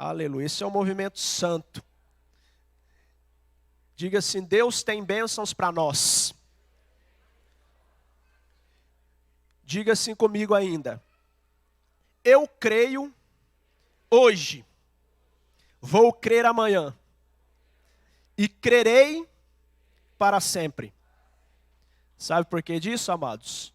Aleluia. Esse é um movimento santo. Diga assim: Deus tem bênçãos para nós. Diga assim comigo ainda: eu creio hoje, vou crer amanhã e crerei para sempre. Sabe por que disso, amados?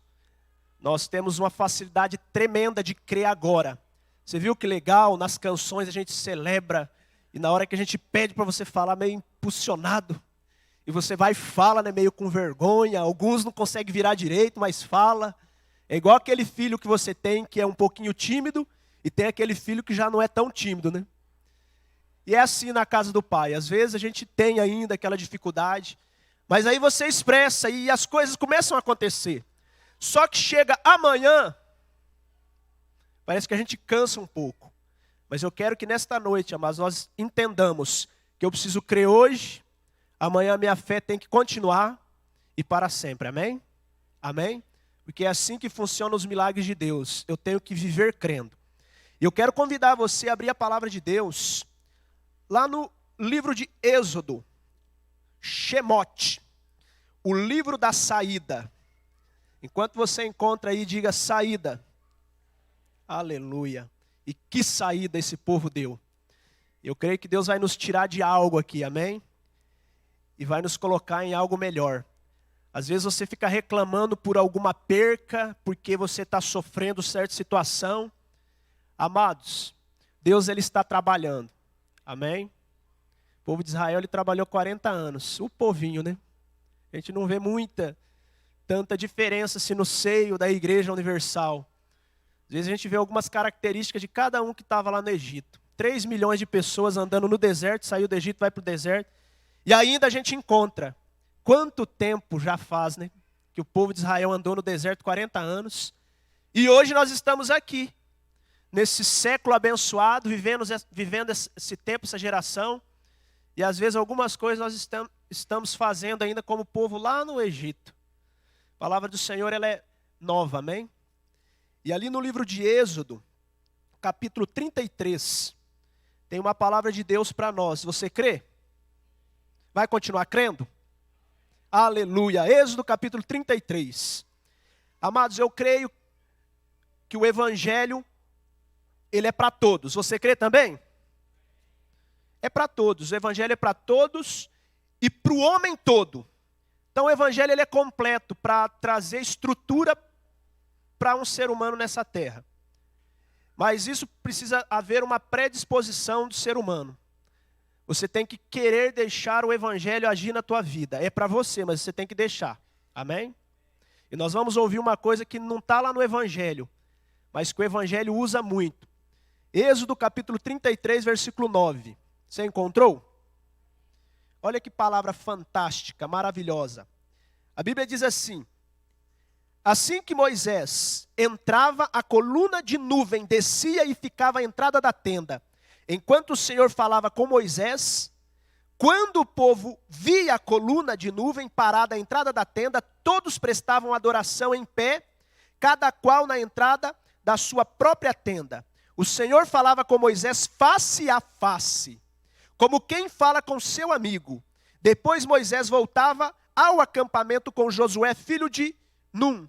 Nós temos uma facilidade tremenda de crer agora. Você viu que legal? Nas canções a gente celebra, e na hora que a gente pede para você falar meio impulsionado, e você vai e fala, né, meio com vergonha, alguns não conseguem virar direito, mas fala. É igual aquele filho que você tem, que é um pouquinho tímido, e tem aquele filho que já não é tão tímido, né? E é assim na casa do pai. Às vezes a gente tem ainda aquela dificuldade, mas aí você expressa e as coisas começam a acontecer. Só que chega amanhã, parece que a gente cansa um pouco. Mas eu quero que nesta noite, amados, nós entendamos que eu preciso crer hoje, amanhã a minha fé tem que continuar e para sempre, amém? Amém? Porque é assim que funcionam os milagres de Deus. Eu tenho que viver crendo. E eu quero convidar você a abrir a palavra de Deus lá no livro de Êxodo, Shemote, o livro da saída. Enquanto você encontra aí, diga saída. Aleluia. E que saída esse povo deu. Eu creio que Deus vai nos tirar de algo aqui, amém? E vai nos colocar em algo melhor. Às vezes você fica reclamando por alguma perca, porque você está sofrendo certa situação. Amados, Deus ele está trabalhando. Amém? O povo de Israel ele trabalhou 40 anos. O povinho, né? A gente não vê tanta diferença assim no seio da Igreja Universal. Às vezes a gente vê algumas características de cada um que estava lá no Egito. 3 milhões de pessoas andando no deserto, saiu do Egito, vai para o deserto. E ainda a gente encontra. Quanto tempo já faz, né? Que o povo de Israel andou no deserto 40 anos. E hoje nós estamos aqui. Nesse século abençoado, vivendo esse tempo, essa geração. E às vezes algumas coisas nós estamos fazendo ainda como povo lá no Egito. A palavra do Senhor ela é nova, amém? E ali no livro de Êxodo, capítulo 33, tem uma palavra de Deus para nós. Você crê? Vai continuar crendo? Aleluia. Êxodo capítulo 33. Amados, eu creio que o Evangelho ele é para todos. Você crê também? É para todos. O Evangelho é para todos e para o homem todo. Então o Evangelho ele é completo para trazer estrutura para um ser humano nessa terra. Mas isso precisa haver uma predisposição do ser humano. Você tem que querer deixar o Evangelho agir na tua vida. É para você, mas você tem que deixar. Amém? E nós vamos ouvir uma coisa que não está lá no Evangelho, mas que o Evangelho usa muito. Êxodo capítulo 33, versículo 9. Você encontrou? Olha que palavra fantástica, maravilhosa. A Bíblia diz assim: assim que Moisés entrava, a coluna de nuvem descia e ficava à entrada da tenda, enquanto o Senhor falava com Moisés. Quando o povo via a coluna de nuvem parada à entrada da tenda, todos prestavam adoração em pé, cada qual na entrada da sua própria tenda. O Senhor falava com Moisés face a face, como quem fala com seu amigo. Depois Moisés voltava ao acampamento com Josué, filho de Num,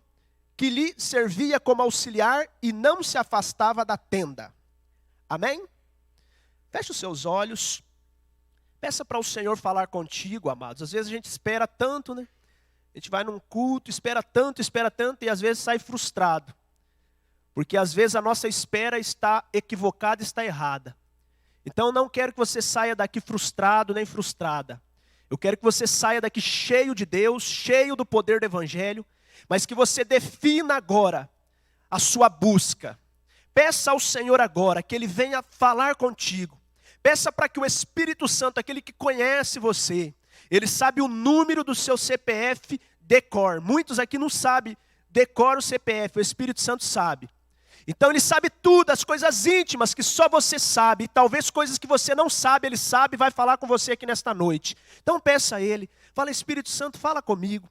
que lhe servia como auxiliar e não se afastava da tenda. Amém? Feche os seus olhos. Peça para o Senhor falar contigo, amados. Às vezes a gente espera tanto, né? A gente vai num culto, espera tanto, e às vezes sai frustrado. Porque às vezes a nossa espera está equivocada, está errada. Então eu não quero que você saia daqui frustrado nem frustrada. Eu quero que você saia daqui cheio de Deus, cheio do poder do Evangelho, mas que você defina agora a sua busca. Peça ao Senhor agora que Ele venha falar contigo. Peça para que o Espírito Santo, aquele que conhece você, ele sabe o número do seu CPF de cor. Muitos aqui não sabem decora o CPF, o Espírito Santo sabe. Então ele sabe tudo, as coisas íntimas que só você sabe, e talvez coisas que você não sabe, ele sabe e vai falar com você aqui nesta noite. Então peça a ele, fala: Espírito Santo, fala comigo.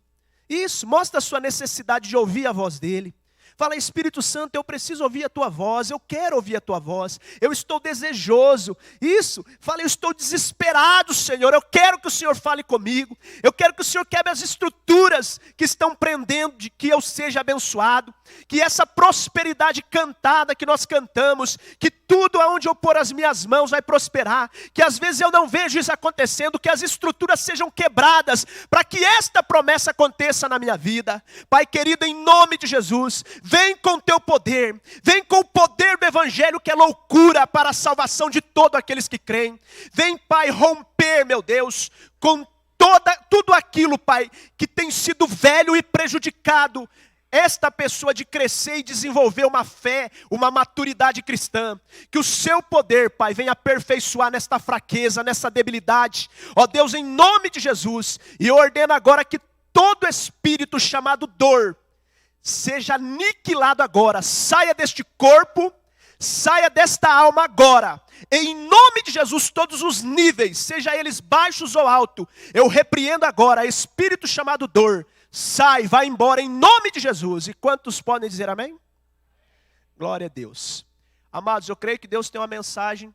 Isso, mostra a sua necessidade de ouvir a voz dele. Fala, Espírito Santo, eu preciso ouvir a tua voz, eu quero ouvir a tua voz, eu estou desejoso. Isso, fala, eu estou desesperado, Senhor, eu quero que o Senhor fale comigo, eu quero que o Senhor quebre as estruturas que estão prendendo de que eu seja abençoado, que essa prosperidade cantada que nós cantamos, que tudo aonde eu pôr as minhas mãos vai prosperar, que às vezes eu não vejo isso acontecendo, que as estruturas sejam quebradas, para que esta promessa aconteça na minha vida. Pai querido, em nome de Jesus, vem com o teu poder, vem com o poder do Evangelho que é loucura para a salvação de todos aqueles que creem. Vem, Pai, romper, meu Deus, com tudo aquilo, Pai, que tem sido velho e prejudicado esta pessoa de crescer e desenvolver uma fé, uma maturidade cristã. Que o seu poder, Pai, venha aperfeiçoar nesta fraqueza, nessa debilidade. Ó Deus, em nome de Jesus, e eu ordeno agora que todo espírito chamado dor seja aniquilado agora, saia deste corpo, saia desta alma agora, em nome de Jesus, todos os níveis, seja eles baixos ou altos, eu repreendo agora, espírito chamado dor, sai, vai embora em nome de Jesus. E quantos podem dizer amém? Glória a Deus. Amados, eu creio que Deus tem uma mensagem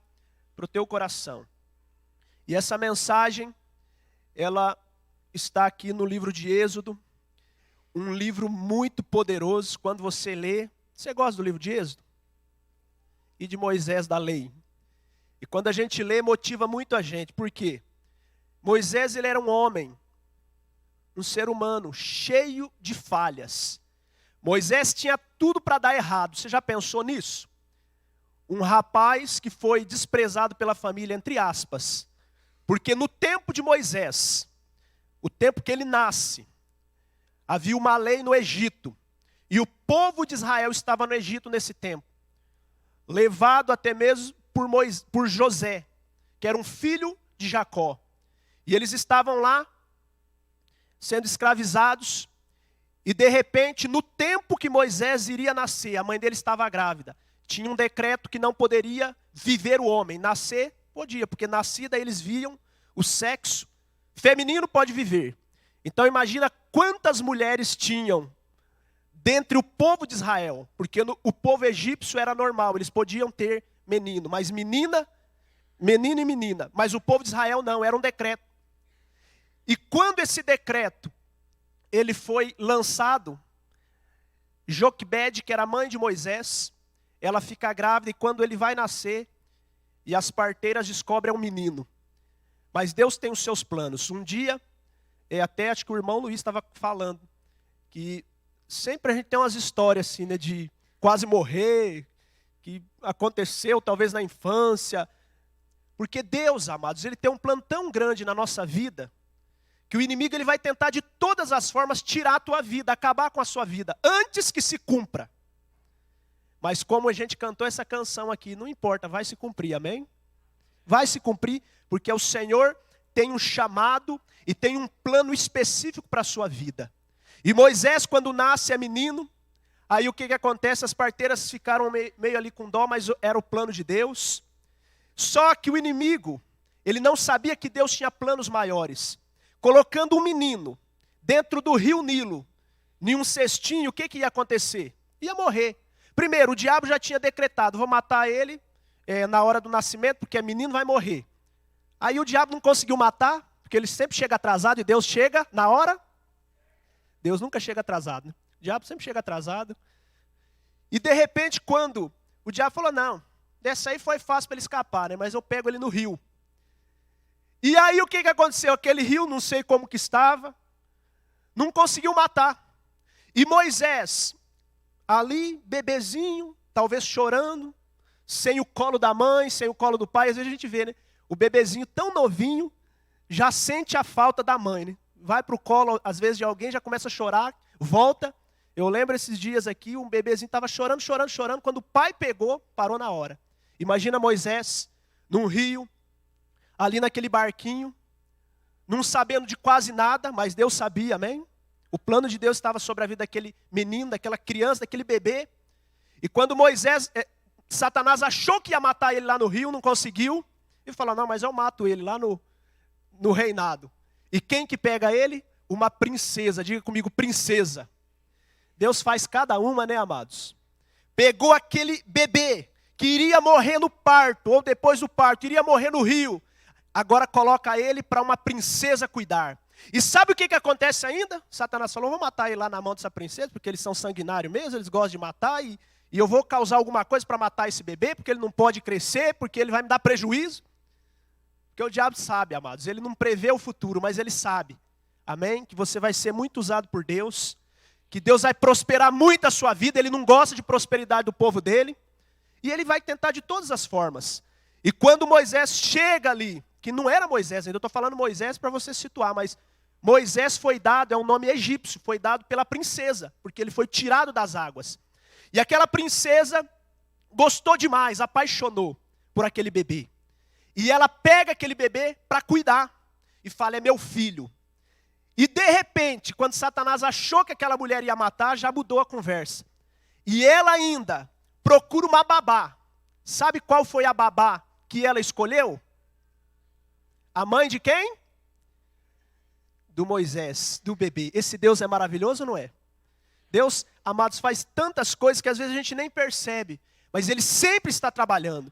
para o teu coração, e essa mensagem, ela está aqui no livro de Êxodo, um livro muito poderoso. Quando você lê, você gosta do livro de Êxodo? E de Moisés da lei. E quando a gente lê, motiva muito a gente. Por quê? Moisés, ele era um homem, um ser humano, cheio de falhas. Moisés tinha tudo para dar errado. Você já pensou nisso? Um rapaz que foi desprezado pela família, entre aspas. Porque no tempo de Moisés, o tempo que ele nasce, havia uma lei no Egito, e o povo de Israel estava no Egito nesse tempo, levado até mesmo por José, que era um filho de Jacó, e eles estavam lá, sendo escravizados, e de repente, no tempo que Moisés iria nascer, a mãe dele estava grávida, tinha um decreto que não poderia viver o homem, nascer podia, porque nascida eles viam o sexo feminino pode viver. Então imagina quantas mulheres tinham dentre o povo de Israel, porque o povo egípcio era normal, eles podiam ter menino, mas menino e menina, mas o povo de Israel não, era um decreto. E quando esse decreto ele foi lançado, Joquebede, que era a mãe de Moisés, ela fica grávida, e quando ele vai nascer, e as parteiras descobrem um menino. Mas Deus tem os seus planos. Um dia, até acho que o irmão Luiz estava falando, que sempre a gente tem umas histórias assim, né, de quase morrer, que aconteceu talvez na infância. Porque Deus, amados, Ele tem um plano tão grande na nossa vida, que o inimigo ele vai tentar de todas as formas tirar a tua vida, acabar com a sua vida, antes que se cumpra. Mas como a gente cantou essa canção aqui, não importa, vai se cumprir, amém? Vai se cumprir, porque o Senhor tem um chamado e tem um plano específico para a sua vida. E Moisés, quando nasce, é menino. Aí o que acontece? As parteiras ficaram meio ali com dó, mas era o plano de Deus. Só que o inimigo, ele não sabia que Deus tinha planos maiores. Colocando um menino dentro do rio Nilo, em um cestinho, o que ia acontecer? Ia morrer. Primeiro, o diabo já tinha decretado, vou matar ele na hora do nascimento, porque menino vai morrer. Aí o diabo não conseguiu matar, porque ele sempre chega atrasado e Deus chega na hora. Deus nunca chega atrasado, né? O diabo sempre chega atrasado. E de repente, quando o diabo falou, não, dessa aí foi fácil para ele escapar, né? Mas eu pego ele no rio. E aí o que aconteceu? Aquele rio, não sei como que estava, não conseguiu matar. E Moisés, ali, bebezinho, talvez chorando, sem o colo da mãe, sem o colo do pai, às vezes a gente vê, né? O bebezinho tão novinho, já sente a falta da mãe, né? Vai para o colo, às vezes, de alguém, já começa a chorar, volta. Eu lembro esses dias aqui, um bebezinho estava chorando, quando o pai pegou, parou na hora. Imagina Moisés, num rio, ali naquele barquinho, não sabendo de quase nada, mas Deus sabia, amém? O plano de Deus estava sobre a vida daquele menino, daquela criança, daquele bebê. E quando Satanás achou que ia matar ele lá no rio, não conseguiu. E falou, não, mas eu mato ele lá no reinado. E quem que pega ele? Uma princesa, diga comigo, princesa. Deus faz cada uma, né, amados? Pegou aquele bebê que iria morrer no parto, ou depois do parto, iria morrer no rio. Agora coloca ele para uma princesa cuidar. E sabe o que acontece ainda? Satanás falou, vou matar ele lá na mão dessa princesa, porque eles são sanguinários mesmo, eles gostam de matar, e eu vou causar alguma coisa para matar esse bebê, porque ele não pode crescer, porque ele vai me dar prejuízo. Porque o diabo sabe, amados, ele não prevê o futuro, mas ele sabe. Amém? Que você vai ser muito usado por Deus, que Deus vai prosperar muito a sua vida, ele não gosta de prosperidade do povo dele, e ele vai tentar de todas as formas. E quando Moisés chega ali, que não era Moisés, ainda estou falando Moisés para você situar, mas Moisés foi dado, é um nome egípcio, foi dado pela princesa, porque ele foi tirado das águas. E aquela princesa gostou demais, apaixonou por aquele bebê. E ela pega aquele bebê para cuidar, e fala, é meu filho. E de repente, quando Satanás achou que aquela mulher ia matar, já mudou a conversa. E ela ainda procura uma babá. Sabe qual foi a babá que ela escolheu? A mãe de quem? Do Moisés, do bebê. Esse Deus é maravilhoso ou não é? Deus, amados, faz tantas coisas que às vezes a gente nem percebe. Mas Ele sempre está trabalhando.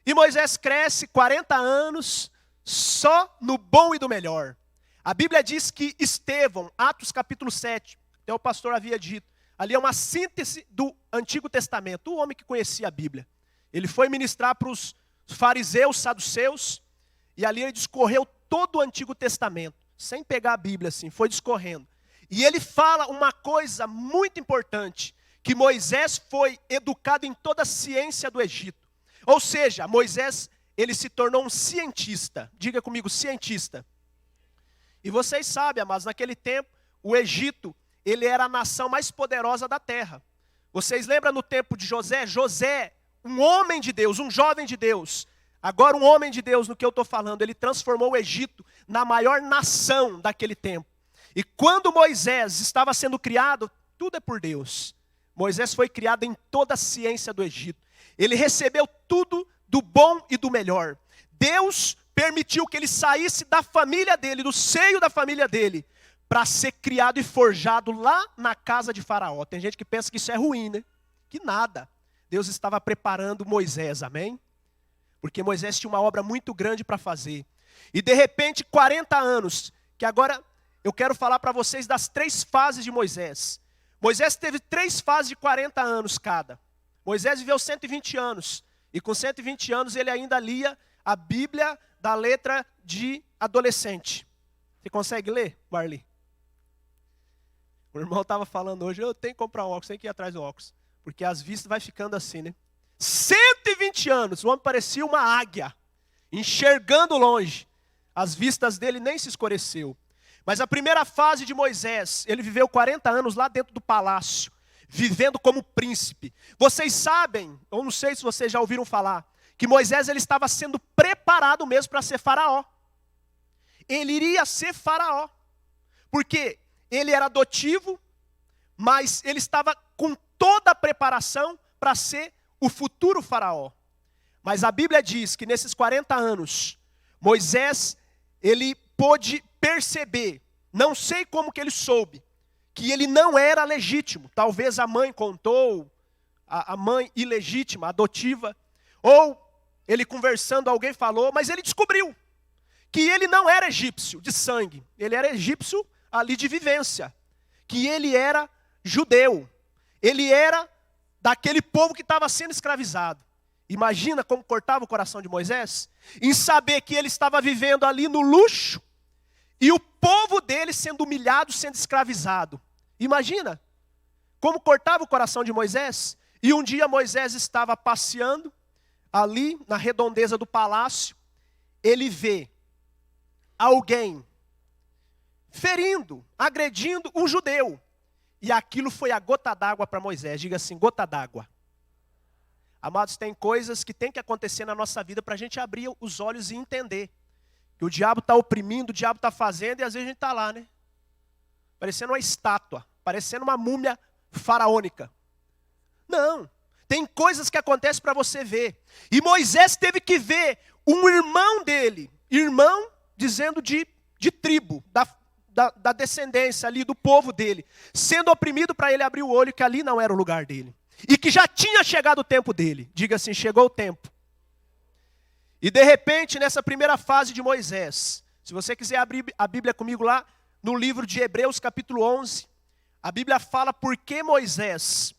E Moisés cresce 40 anos só no bom e do melhor. A Bíblia diz que Estevão, Atos capítulo 7, até o pastor havia dito, ali é uma síntese do Antigo Testamento, o homem que conhecia a Bíblia. Ele foi ministrar para os fariseus, saduceus, e ali ele discorreu todo o Antigo Testamento, sem pegar a Bíblia assim, foi discorrendo. E ele fala uma coisa muito importante, que Moisés foi educado em toda a ciência do Egito. Ou seja, Moisés, ele se tornou um cientista. Diga comigo, cientista. E vocês sabem, amados, naquele tempo, o Egito, ele era a nação mais poderosa da terra. Vocês lembram no tempo de José? José, um homem de Deus, um jovem de Deus. Agora um homem de Deus, no que eu estou falando, ele transformou o Egito na maior nação daquele tempo. E quando Moisés estava sendo criado, tudo é por Deus. Moisés foi criado em toda a ciência do Egito. Ele recebeu tudo do bom e do melhor. Deus permitiu que ele saísse da família dele, do seio da família dele, para ser criado e forjado lá na casa de Faraó. Tem gente que pensa que isso é ruim, né? Que nada. Deus estava preparando Moisés, amém? Porque Moisés tinha uma obra muito grande para fazer. E de repente, 40 anos, que agora eu quero falar para vocês das 3 fases de Moisés. Moisés teve 3 fases de 40 anos cada. Moisés viveu 120 anos. E com 120 anos ele ainda lia a Bíblia da letra de adolescente. Você consegue ler, Marli? O irmão estava falando hoje, eu tenho que comprar um óculos, tenho que ir atrás do óculos. Porque as vistas vai ficando assim, né? 120 anos, o homem parecia uma águia, enxergando longe. As vistas dele nem se escureceu. Mas a primeira fase de Moisés, ele viveu 40 anos lá dentro do palácio, vivendo como príncipe. Vocês sabem, eu não sei se vocês já ouviram falar, que Moisés ele estava sendo preparado mesmo para ser faraó. Ele iria ser faraó. Porque ele era adotivo, mas ele estava com toda a preparação para ser o futuro faraó. Mas a Bíblia diz que nesses 40 anos, Moisés, ele pôde perceber, não sei como que ele soube, que ele não era legítimo. Talvez a mãe contou, a mãe ilegítima, adotiva, ou ele conversando, alguém falou, mas ele descobriu que ele não era egípcio de sangue, ele era egípcio ali de vivência, que ele era judeu, ele era daquele povo que estava sendo escravizado. Imagina como cortava o coração de Moisés, em saber que ele estava vivendo ali no luxo, e o povo dele sendo humilhado, sendo escravizado. Imagina como cortava o coração de Moisés. E um dia Moisés estava passeando ali na redondeza do palácio. Ele vê alguém ferindo, agredindo um judeu. E aquilo foi a gota d'água para Moisés. Diga assim, gota d'água. Amados, tem coisas que tem que acontecer na nossa vida para a gente abrir os olhos e entender. Que o diabo está oprimindo, o diabo está fazendo, e às vezes a gente está lá, né? Parecendo uma estátua, parecendo uma múmia faraônica. Não, tem coisas que acontecem para você ver. E Moisés teve que ver um irmão dele, irmão dizendo de tribo, da descendência ali, do povo dele, sendo oprimido para ele abrir o olho que ali não era o lugar dele. E que já tinha chegado o tempo dele. Diga assim, chegou o tempo. E de repente, nessa primeira fase de Moisés, se você quiser abrir a Bíblia comigo lá, no livro de Hebreus capítulo 11, a Bíblia fala por que Moisés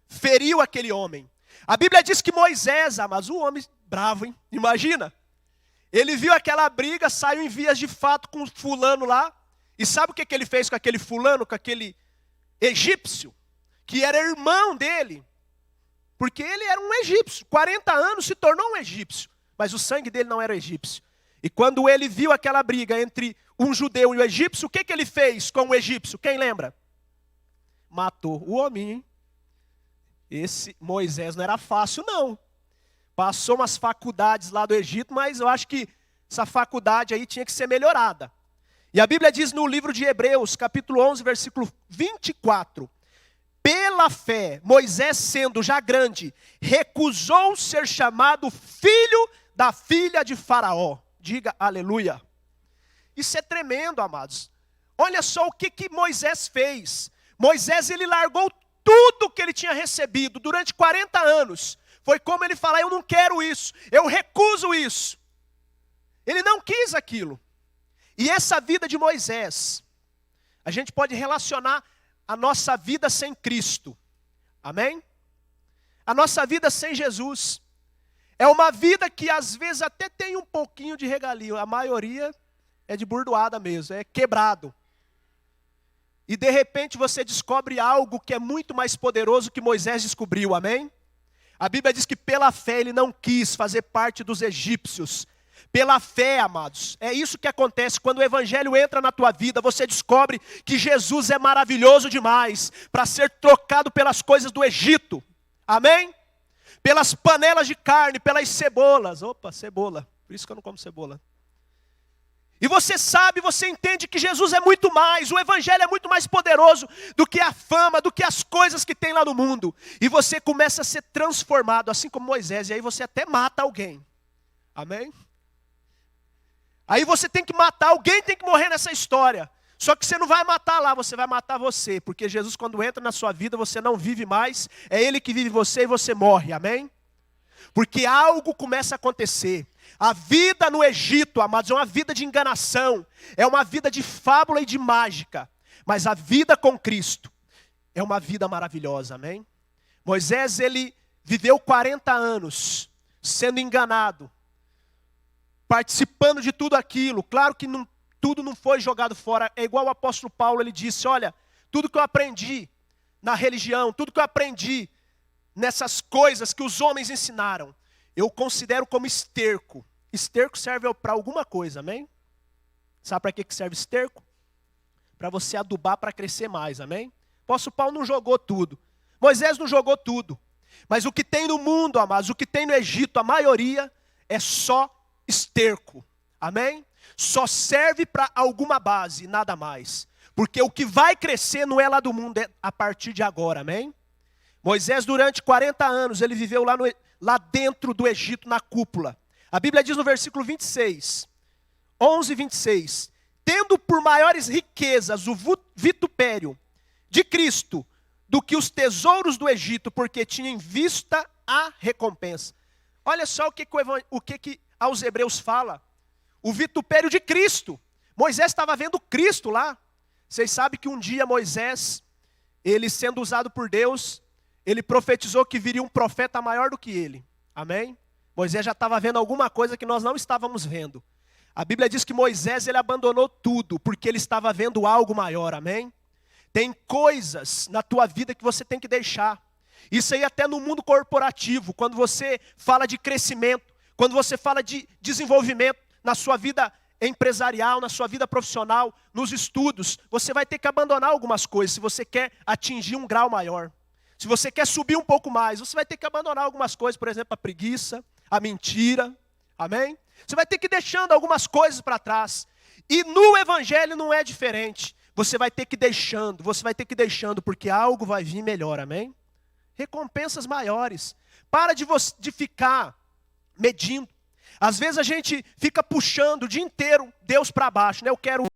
feriu aquele homem. A Bíblia diz que Moisés, mas o homem bravo, hein? Imagina. Ele viu aquela briga, saiu em vias de fato com o fulano lá. E sabe o que ele fez com aquele fulano, com aquele egípcio? Que era irmão dele. Porque ele era um egípcio. 40 anos se tornou um egípcio. Mas o sangue dele não era egípcio. E quando ele viu aquela briga entre um judeu e o egípcio, o que ele fez com o egípcio? Quem lembra? Matou o homem, hein? Esse Moisés não era fácil, não. Passou umas faculdades lá do Egito, mas eu acho que essa faculdade aí tinha que ser melhorada. E a Bíblia diz no livro de Hebreus, capítulo 11, versículo 24. Pela fé, Moisés, sendo já grande, recusou ser chamado filho da filha de Faraó. Diga aleluia. Isso é tremendo, amados. Olha só o que Moisés fez. Moisés, ele largou tudo que ele tinha recebido durante 40 anos. Foi como ele falar, eu não quero isso, eu recuso isso. Ele não quis aquilo. E essa vida de Moisés, a gente pode relacionar a nossa vida sem Cristo. Amém? A nossa vida sem Jesus. É uma vida que às vezes até tem um pouquinho de regalia. A maioria é de burdoada mesmo, é quebrado. E de repente você descobre algo que é muito mais poderoso que Moisés descobriu, amém? A Bíblia diz que pela fé ele não quis fazer parte dos egípcios. Pela fé, amados, é isso que acontece quando o evangelho entra na tua vida. Você descobre que Jesus é maravilhoso demais para ser trocado pelas coisas do Egito, amém? Pelas panelas de carne, pelas cebolas. Opa, cebola, por isso que eu não como cebola. E você sabe, você entende que Jesus é muito mais, o evangelho é muito mais poderoso do que a fama, do que as coisas que tem lá no mundo. E você começa a ser transformado, assim como Moisés, e aí você até mata alguém. Amém? Aí você tem que matar, alguém tem que morrer nessa história. Só que você não vai matar lá, você vai matar você. Porque Jesus, quando entra na sua vida, você não vive mais, é Ele que vive você e você morre, amém? Porque algo começa a acontecer. A vida no Egito, amados, é uma vida de enganação. É uma vida de fábula e de mágica. Mas a vida com Cristo é uma vida maravilhosa, amém? Moisés, ele viveu 40 anos sendo enganado, participando de tudo aquilo. Claro que tudo não foi jogado fora. É igual o apóstolo Paulo, ele disse, olha, tudo que eu aprendi na religião, tudo que eu aprendi nessas coisas que os homens ensinaram, eu considero como esterco. Esterco serve para alguma coisa, amém? Sabe para que serve esterco? Para você adubar para crescer mais, amém? O apóstolo Paulo não jogou tudo. Moisés não jogou tudo. Mas o que tem no mundo, amados, o que tem no Egito, a maioria é só esterco, amém? Só serve para alguma base, nada mais. Porque o que vai crescer não é lá do mundo, é a partir de agora, amém? Moisés, durante 40 anos, ele viveu lá dentro do Egito, na cúpula. A Bíblia diz no versículo 26, 11 e 26, tendo por maiores riquezas o vitupério de Cristo do que os tesouros do Egito, porque tinha em vista a recompensa. Olha só o que aos Hebreus fala. O vitupério de Cristo. Moisés estava vendo Cristo lá. Vocês sabem que um dia Moisés, ele sendo usado por Deus, ele profetizou que viria um profeta maior do que ele. Amém? Moisés já estava vendo alguma coisa que nós não estávamos vendo. A Bíblia diz que Moisés, ele abandonou tudo, porque ele estava vendo algo maior, amém? Tem coisas na tua vida que você tem que deixar. Isso aí até no mundo corporativo, quando você fala de crescimento, quando você fala de desenvolvimento na sua vida empresarial, na sua vida profissional, nos estudos, você vai ter que abandonar algumas coisas se você quer atingir um grau maior. Se você quer subir um pouco mais, você vai ter que abandonar algumas coisas, por exemplo, a preguiça, a mentira, amém? Você vai ter que ir deixando algumas coisas para trás. E no evangelho não é diferente. Você vai ter que ir deixando, porque algo vai vir melhor, amém? Recompensas maiores. Para de ficar medindo. Às vezes a gente fica puxando o dia inteiro Deus para baixo, né? Eu quero